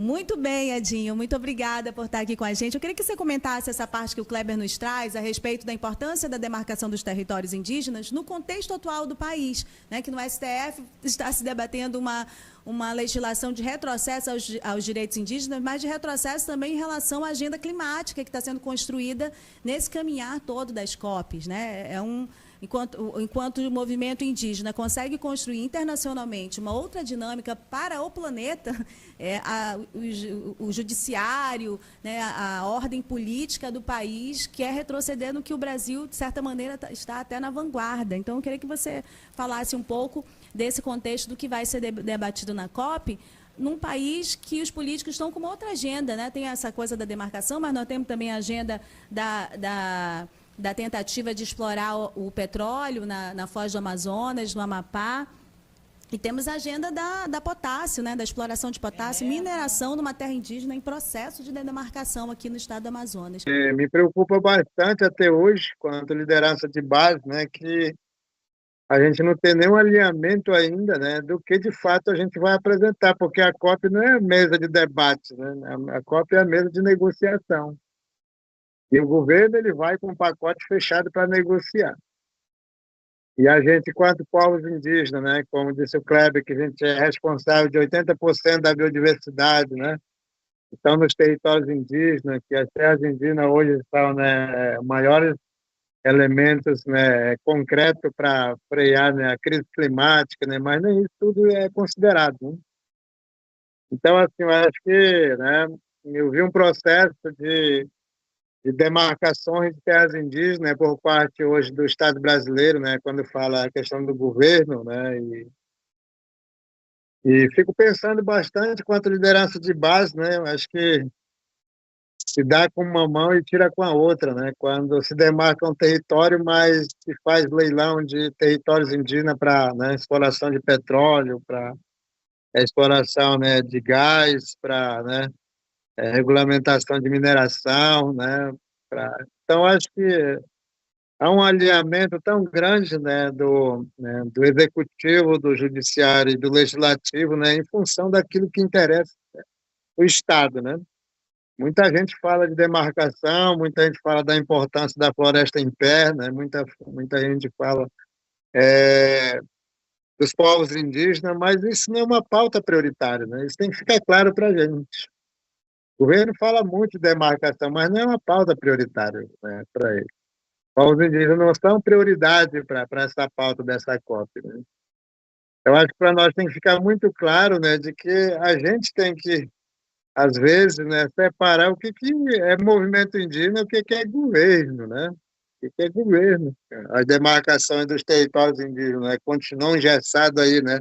Muito bem, Edinho. Muito obrigada por estar aqui com a gente. Eu queria que você comentasse essa parte que o Kleber nos traz a respeito da importância da demarcação dos territórios indígenas no contexto atual do país, né? Que no STF está se debatendo uma legislação de retrocesso aos direitos indígenas, mas de retrocesso também em relação à agenda climática que está sendo construída nesse caminhar todo das COPs, né? Enquanto o movimento indígena consegue construir internacionalmente uma outra dinâmica para o planeta, o judiciário, né, a ordem política do país quer retroceder no que o Brasil, de certa maneira, está até na vanguarda. Então, eu queria que você falasse um pouco desse contexto do que vai ser debatido na COP, num país que os políticos estão com uma outra agenda, né? Tem essa coisa da demarcação, mas nós temos também a agenda da tentativa de explorar o petróleo na foz do Amazonas, no Amapá. E temos a agenda da potássio, né, da exploração de potássio, mineração numa terra indígena em processo de demarcação aqui no estado do Amazonas. Me preocupa bastante até hoje, quanto liderança de base, né, que a gente não tem nenhum alinhamento ainda, né, do que de fato a gente vai apresentar, porque a COP não é a mesa de debate, né, a COP é a mesa de negociação. E o governo ele vai com um pacote fechado para negociar. E a gente, quanto povos indígenas, né, como disse o Kleber, que a gente é responsável de 80% da biodiversidade, né, então nos territórios indígenas, que as terras indígenas hoje são, né, maiores elementos, né, concretos para frear, né, a crise climática, né, mas nem isso tudo é considerado, né? Então, assim, eu acho que, né, eu vi um processo de demarcações de terras indígenas, né, por parte hoje do Estado brasileiro, né, quando fala a questão do governo, né, e fico pensando bastante quanto à liderança de base, né, eu acho que se dá com uma mão e tira com a outra, né, quando se demarca um território, mas se faz leilão de territórios indígenas para, né, exploração de petróleo, para exploração, né, de gás, para, né, regulamentação de mineração, né, então acho que há um alinhamento tão grande, né, do executivo, do judiciário e do legislativo, né, em função daquilo que interessa o Estado, né? Muita gente fala de demarcação, muita gente fala da importância da floresta em pé, né? Muita gente fala dos povos indígenas, mas isso não é uma pauta prioritária, né? Isso tem que ficar claro para a gente. O governo fala muito de demarcação, mas não é uma pauta prioritária, né, para ele. Povos indígenas não são prioridade para essa pauta dessa COP, né? Eu acho que para nós tem que ficar muito claro, né, de que a gente tem que, às vezes, né, separar o que é movimento indígena e o que é governo, né? O que é governo. As demarcações dos territórios indígenas, né, continuam engessadas aí, né,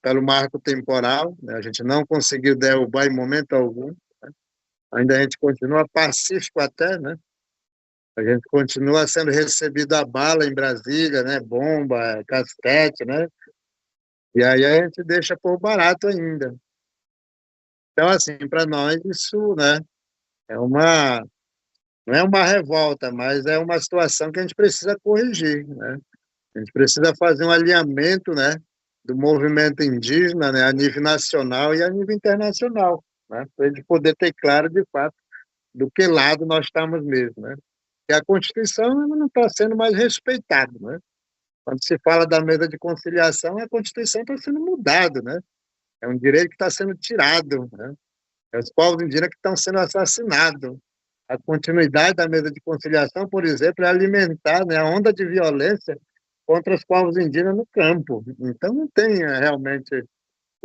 pelo marco temporal, né? A gente não conseguiu derrubar em momento algum, né? Ainda a gente continua pacífico até, né? A gente continua sendo recebido a bala em Brasília, né? Bomba, casquete, né? E aí a gente deixa por barato ainda. Então, assim, para nós isso, né, é uma, não é uma revolta, mas é uma situação que a gente precisa corrigir, né? A gente precisa fazer um alinhamento, né, do movimento indígena, né, a nível nacional e a nível internacional, né? Para a gente poder ter claro, de fato, do que lado nós estamos mesmo, né? E a Constituição não está sendo mais respeitada, né? Quando se fala da mesa de conciliação, a Constituição está sendo mudada, né? É um direito que está sendo tirado, né? É os povos indígenas que estão sendo assassinados. A continuidade da mesa de conciliação, por exemplo, é alimentar, né, a onda de violência contra os povos indígenas no campo. Então, não tem realmente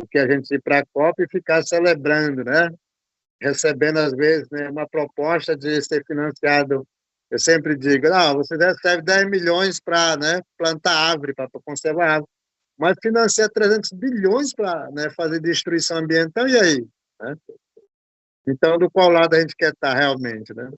o que a gente ir para a COP e ficar celebrando, né? Recebendo, às vezes, né, uma proposta de ser financiado. Eu sempre digo, não, você recebe 10 milhões para, né, plantar árvore, para conservar árvore, mas financia 300 bilhões para, né, fazer destruição ambiental, e aí? Né? Então, do qual lado a gente quer estar realmente, né?